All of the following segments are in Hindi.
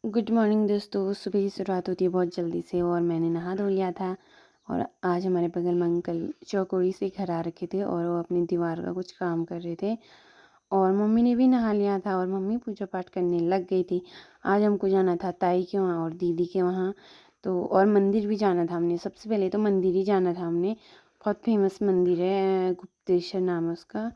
गुड मॉर्निंग दोस्तों। सुबह की शुरुआत होती है बहुत जल्दी से और मैंने नहा धो लिया था। और आज हमारे बगल में अंकल चौकोड़ी से घर आ रखे थे और वो अपनी दीवार का कुछ काम कर रहे थे। और मम्मी ने भी नहा लिया था और मम्मी पूजा पाठ करने लग गई थी। आज हमको जाना था ताई के वहाँ और दीदी के वहाँ, तो और मंदिर भी जाना था हमने। सबसे पहले तो मंदिर ही जाना था हमने। बहुत फेमस मंदिर है, गुप्तेश्वर नाम है उसका।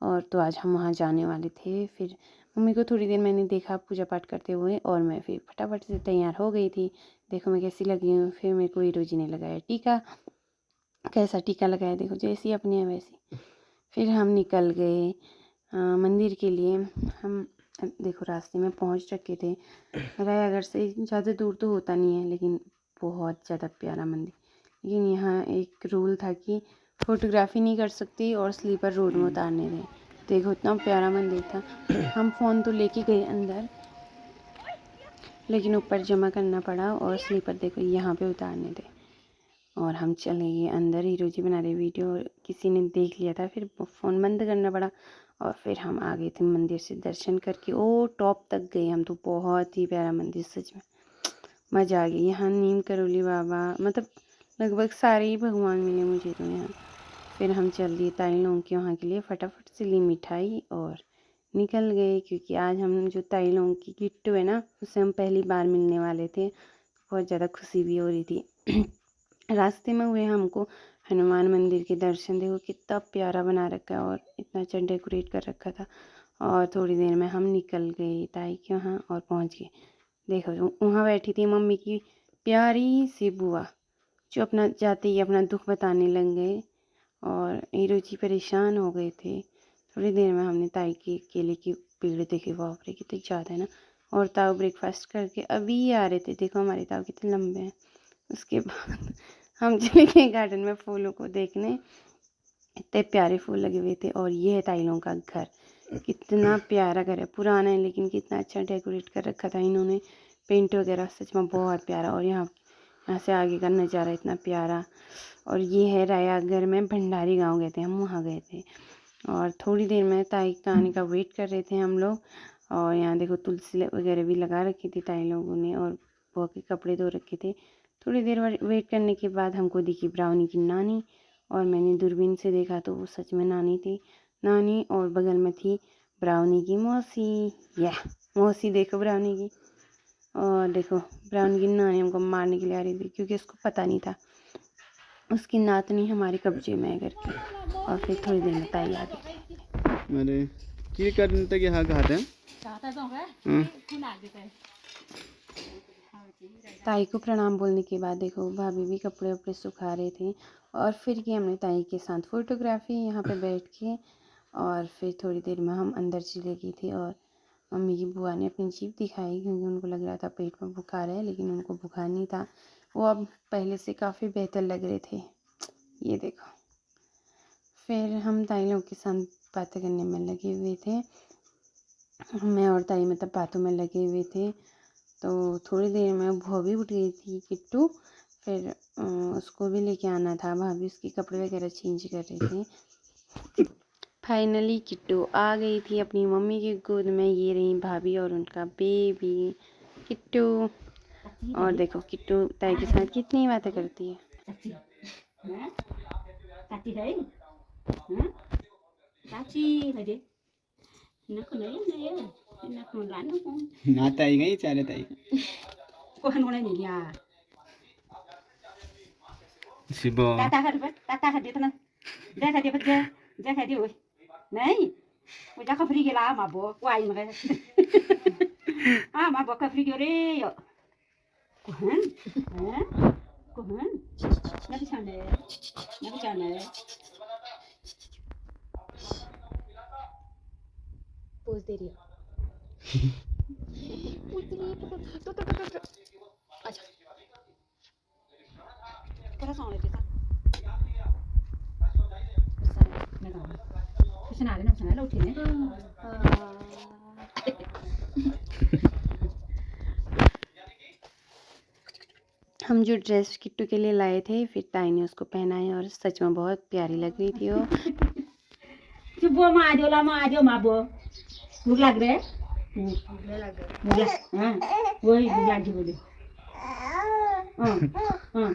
और तो आज हम वहाँ जाने वाले थे। फिर मम्मी को थोड़ी देर मैंने देखा पूजा पाठ करते हुए और मैं फिर फटाफट से तैयार हो गई थी। देखो मैं कैसी लगी हूँ। फिर मेरे को हीरो जी ने लगाया टीका। कैसा टीका लगाया देखो, जैसी अपनी है वैसी। फिर हम निकल गए मंदिर के लिए। हम देखो रास्ते में पहुँच चुके थे। रायगढ़ से ज़्यादा दूर तो होता नहीं है, लेकिन बहुत ज़्यादा प्यारा मंदिर। लेकिन यहाँ एक रूल था कि फ़ोटोग्राफी नहीं कर सकती और स्लीपर रोड में उतारने दें। देखो इतना प्यारा मंदिर था। हम फ़ोन तो लेके गए अंदर, लेकिन ऊपर जमा करना पड़ा और स्लीपर देखो यहाँ पे उतारने थे। और हम चले गए अंदर। हीरो जी बना रहे वीडियो, किसी ने देख लिया था, फिर फ़ोन बंद करना पड़ा। और फिर हम आ गए थे मंदिर से दर्शन करके। ओ टॉप तक गए हम तो। बहुत ही प्यारा मंदिर, सच में मज़ा आ गया। यहाँ नीम करोली बाबा, मतलब लगभग सारे ही भगवान मिले मुझे तो यहाँ। फिर हम चल दिए ताई लोगों के वहाँ के लिए। फटाफट से ली मिठाई और निकल गए, क्योंकि आज हम जो ताई लोगों की किट्टू है ना, उससे हम पहली बार मिलने वाले थे। बहुत ज़्यादा खुशी भी हो रही थी। रास्ते में हुए हमको हनुमान मंदिर के दर्शन। देखो कितना प्यारा बना रखा है और इतना अच्छा डेकोरेट कर रखा था। और थोड़ी देर में हम निकल गए ताई के वहाँ और पहुँच गए। देखो वहाँ बैठी थी मम्मी की प्यारी सी बुआ, जो अपना जाते ही अपना दुख बताने लग गए और हीरो जी परेशान हो गए थे। थोड़ी देर में हमने ताई के केले की पेड़ देखे। बाप रे कितने ज़्यादा है ना। और ताऊ ब्रेकफास्ट करके अभी आ रहे थे। देखो हमारे ताऊ कितने लंबे हैं। उसके बाद हम चले गए गार्डन में फूलों को देखने। इतने प्यारे फूल लगे हुए थे। और ये है ताई लोगों का घर। कितना प्यारा घर है, पुराना है लेकिन कितना अच्छा डेकोरेट कर रखा था इन्होंने। पेंट वगैरह सच में बहुत प्यारा। और यहाँ से आगे का नज़ारा इतना प्यारा। और ये है रायागढ़ में भंडारी गांव गए थे हम, वहाँ गए थे। और थोड़ी देर में ताई का आने का वेट कर रहे थे हम लोग। और यहाँ देखो तुलसी वगैरह भी लगा रखी थी ताई लोगों ने और बुआ के कपड़े धो रखे थे। थोड़ी देर वेट करने के बाद हमको दिखी ब्राउनी की नानी। और मैंने दूरबीन से देखा तो वो सच में नानी थी। नानी और बगल में थी ब्राउनी की मौसी। यह मौसी देखो ब्राउनी की। और देखो ब्राउनी की नानी हमको मारने के लिए आ रही थी, क्योंकि उसको पता नहीं था उसकी नातनी हमारे कब्जे में है करके। और फिर थोड़ी देर में ताई आ गई थी। मेरे की करने तक यहाँ घाट है। ताई को प्रणाम बोलने के बाद देखो भाभी भी कपड़े वपड़े सुखा रहे थे। और फिर की हमने ताई के साथ फ़ोटोग्राफी यहाँ पे बैठ के। और फिर थोड़ी देर में हम अंदर चले गए थे। और मम्मी की बुआ ने अपनी जीभ दिखाई, क्योंकि उनको लग रहा था पेट में बुखार है, लेकिन उनको बुखार नहीं था। वो अब पहले से काफ़ी बेहतर लग रहे थे। ये देखो। फिर हम ताई लोग के साथ बातें करने में लगे हुए थे। मैं और ताई मतलब बातों में लगे हुए थे। तो थोड़ी देर में बुआ भी उठ गई थी किट्टू। फिर उसको भी लेके आना था। भाभी उसके कपड़े वगैरह चेंज कर रहे थे। फाइनली किट्टू आ गई थी अपनी मम्मी की गोद में। ये रही भाभी और उनका बेबी किट्टू। और देखो किट्टू ताई के साथ कितनी बातें करती है। नाता ही गई चारे ताई शिबो ताता खाते तना जा खाते बच्चा जा खाते हो नहीं वो जा खफरी के ला माबो वाई मगे आ माबो खफरी के रे यो कोहन कोहन ना बिचाने पोज दे रही है। अच्छा थोड़ा सा और देता सुना लो उठी ने हम जो ड्रेस किट्टू के लिए लाए थे, फिर ताई ने उसको पहनाया और सच में बहुत प्यारी लग रही थी वो। चुप माजो ला माजो माबो भूख लग रहे बोला हाँ वही लाठी बोले हाँ हाँ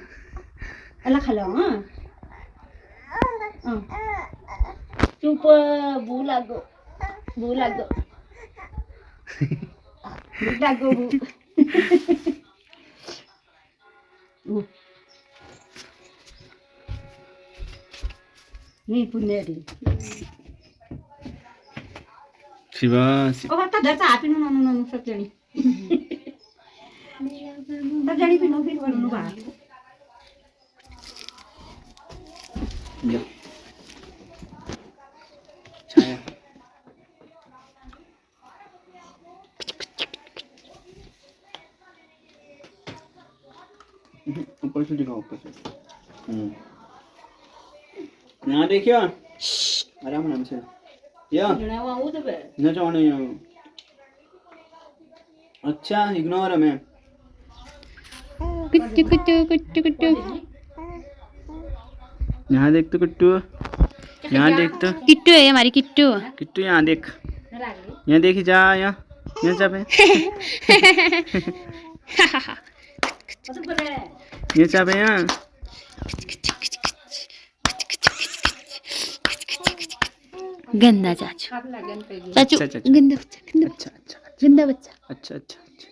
अल्लाह खा लो हाँ हाँ चुप भू लागो भू लागो नहीं पुण्य रे शिवा ओ तो दरचा आपी नो नो नो नो सब जणी भी नो फिर नो बा जा छाया ऊपर से दिखाओ ऊपर से यहाँ देखियो आराम से या जणा वाऊ तो बे न जाने अच्छा इग्नोर है मैं कुट्टू कुट्टू कुट्टू कुट्टू यहाँ देख तो किट्टू यहाँ देख तो किट्टू है हमारी किट्टू किट्टू यहाँ देख यहाँ देखी जा यहाँ चापे ये चापे यहाँ गंदा चाचू चाचू अच्छा, अच्छा, अच्छा। गंदा बच्चा गंदा अच्छा अच्छा गंदा बच्चा अच्छा अच्छा अच्छा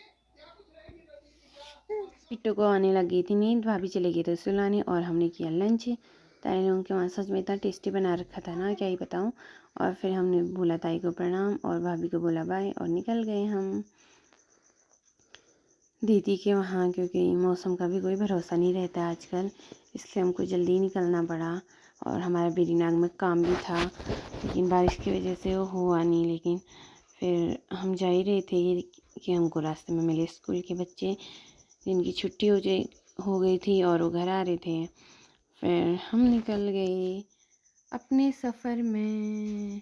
किट्टू को आने लगी थी नींद, भाभी चले गए थे सुलाने और हमने किया लंच। ताई लोगों के वहाँ सच में इतना टेस्टी बना रखा था ना, क्या ही बताऊँ। और फिर हमने बोला ताई को प्रणाम और भाभी को बोला बाय और निकल गए हम दीदी के वहाँ, क्योंकि मौसम का भी कोई भरोसा नहीं रहता आजकल, इसलिए हमको जल्दी निकलना पड़ा। और हमारा बेरीनाग में काम भी था, लेकिन बारिश की वजह से वो हुआ नहीं। लेकिन फिर हम जा ही रहे थे कि हमको रास्ते में मिले स्कूल के बच्चे जिनकी छुट्टी हो गई थी और वो घर आ रहे थे। फिर हम निकल गए अपने सफ़र में।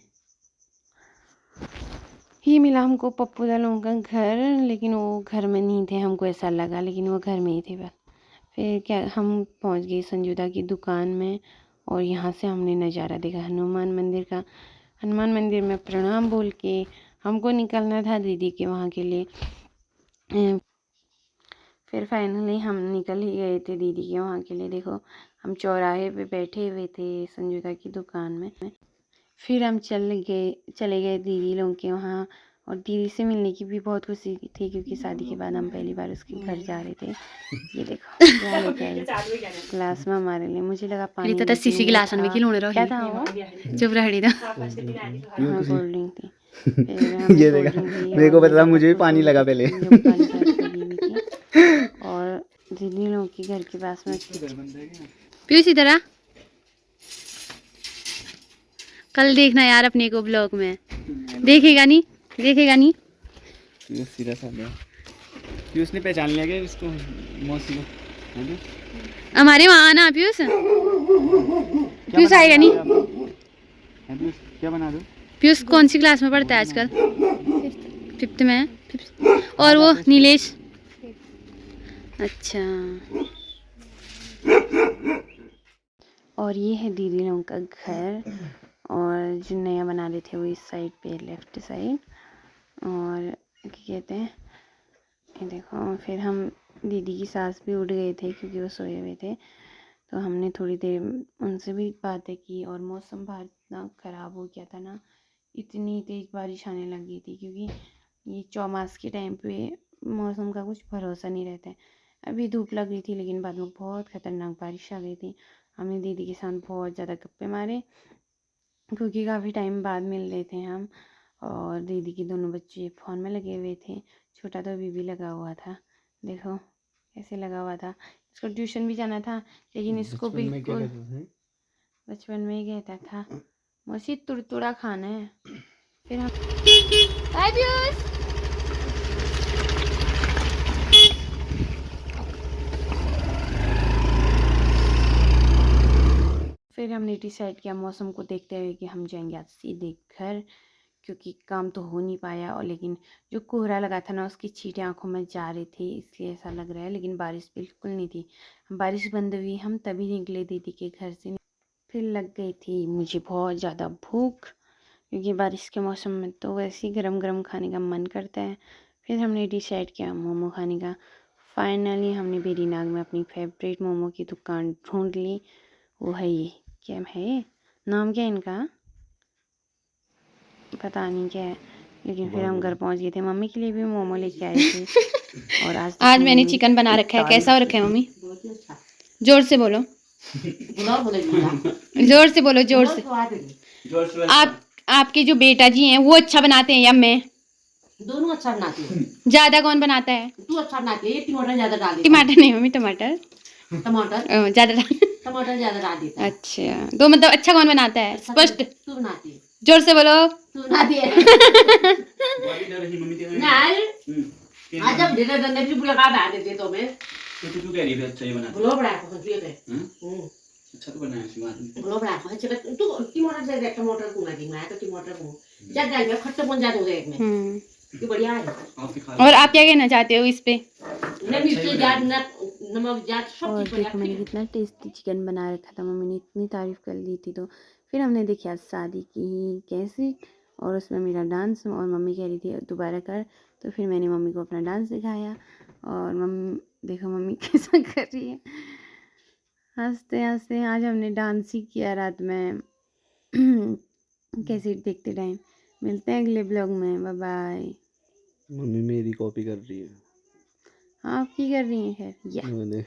ये मिला हमको पप्पू दालों का घर, लेकिन वो घर में नहीं थे, हमको ऐसा लगा, लेकिन वो घर में ही थे। बस फिर क्या हम पहुंच गए संजुदा की दुकान में और यहाँ से हमने नज़ारा देखा हनुमान मंदिर का। हनुमान मंदिर में प्रणाम बोल के हमको निकलना था दीदी के वहाँ के लिए। फिर फाइनली हम निकल ही गए थे दीदी के वहाँ के लिए। देखो हम चौराहे पे बैठे हुए थे संजुदा की दुकान में। फिर हम चले गए दीदी लोगों के वहाँ और दीदी से मिलने की भी बहुत खुशी थी, क्योंकि शादी के बाद हम पहली बार उसके घर जा रहे थे। ये देखो क्या लेके आई ग्लास में हमारे लिए, मुझे लगा पानी तो सीसी गिलास में खिलौने रहो क्या था वो? चुप रही था हाँ कोल्ड ड्रिंक थी। फिर ये देखा मेरे को पता था, मुझे भी पानी लगा पहले और दीदी लोगों के घर के पास में पीयूष इधर आ, कल देखना यार अपने को ब्लॉग में। देखेगा नहीं सीरियस आ गया कि उसने पहचान लिया क्या इसको मौसी को है ना? हमारे वहाँ आना पीयूष आएगा नहीं। है पीयूष, क्या बना दो? पीयूष कौन सी क्लास में पढ़ता है आजकल? 5th में है। और वो नीलेश अच्छा। और ये है दीदी लोगों का घर, और जो नया बना रहे थे वो इस साइड पे लेफ्ट साइड। और क्या कहते हैं ये देखो, फिर हम दीदी की सास भी उठ गए थे क्योंकि वो सोए हुए थे, तो हमने थोड़ी देर उनसे भी बातें की। और मौसम बाहर इतना ख़राब हो गया था ना, इतनी तेज़ बारिश आने लगी थी, क्योंकि ये चौमास के टाइम पे मौसम का कुछ भरोसा नहीं रहता है। अभी धूप लग रही थी, लेकिन बाद में बहुत ख़तरनाक बारिश आ गई थी। हमने दीदी के साथ बहुत ज़्यादा गप्पे मारे, क्योंकि काफ़ी टाइम बाद मिल रहे थे हम। और दीदी के दोनों बच्चे फ़ोन में लगे हुए थे, छोटा तो अभी भी लगा हुआ था, देखो कैसे लगा हुआ था। इसको ट्यूशन भी जाना था, लेकिन इसको बिल्कुल बचपन में ही कहता था मौसी तुड़तुड़ा खाना है। फिर हम फिर हमने डिसाइड किया मौसम को देखते हुए कि हम जाएंगे आज सीधे घर, क्योंकि काम तो हो नहीं पाया। और लेकिन जो कोहरा लगा था ना, उसकी छींटें आंखों में जा रही थी, इसलिए ऐसा लग रहा है। लेकिन बारिश बिल्कुल नहीं थी। बारिश बंद हुई, हम तभी निकले दीदी के घर से। फिर लग गई थी मुझे बहुत ज़्यादा भूख, क्योंकि बारिश के मौसम में तो वैसे ही गरम गरम खाने का मन करता है। फिर हमने डिसाइड किया मोमो खाने का। फाइनली हमने बेरीनाग में अपनी फेवरेट मोमो की दुकान ढूंढ ली। वो है ये, क्या है ये? नाम क्या है इनका पता नहीं क्या है, लेकिन फिर हम घर पहुंच गए थे। मम्मी के लिए भी मोमो लेके आए थे। और आज आज मम्मी मैंने मेरी चिकन बना रखा है। कैसा हो रखा है मम्मी? बहुत ही अच्छा जोर से बोलो, बुलाओ बोले जोर से बोलो, जोर से। स्वाद है जोर से आप आपके जो बेटा जी हैं वो अच्छा बनाते हैं या मैं? दोनों अच्छा बनाती है ज्यादा कौन बनाता है? तू अच्छा बनाती है ये टमाटर ज्यादा डाल देती टमाटर नहीं मम्मी, टमाटर है टमाटर ज्यादा डाल। टमाटर ज्यादा डाल देता है अच्छा, तो मतलब अच्छा कौन बनाता है? अच्छा स्पष्ट तू बनाती है जोर से बोलो। तू बनाती है बॉडी डर रही मम्मी तेरे नहीं आज जब ढेर डंडे भी बुला डाल देते तो मैं तो तू कह रही है अच्छा ये बना बुलो बड़ा को जी है अच्छा तो बनाया सी बात नहीं बुलो बड़ा को अच्छा तू टमाटर दे दे टमाटर को लगी मैं तो टमाटर को ज्यादा डाल के खट्टा बन जाता है एक में ये बढ़िया है आप खा और आप क्या कहना चाहते हो इस पे? नमक ज्यादा नमक ज्यादा सब और चीज देखो मैंने बढ़िया कितना टेस्टी चिकन बना रखा था। मम्मी ने इतनी तारीफ़ कर ली थी। तो फिर हमने देखी आज शादी की कैसी, और उसमें मेरा डांस, और मम्मी कह रही थी दोबारा कर। तो फिर मैंने मम्मी को अपना डांस दिखाया। और मम्मी देखो मम्मी कैसा कर रही है, हंसते हंसते। आज हमने डांस ही किया रात में। कैसे देखते टाइम। मिलते हैं अगले ब्लॉग में, बाय बाय। मम्मी मेरी कॉपी कर रही है। हाँ आप की कर रही हैं खैर या मैंने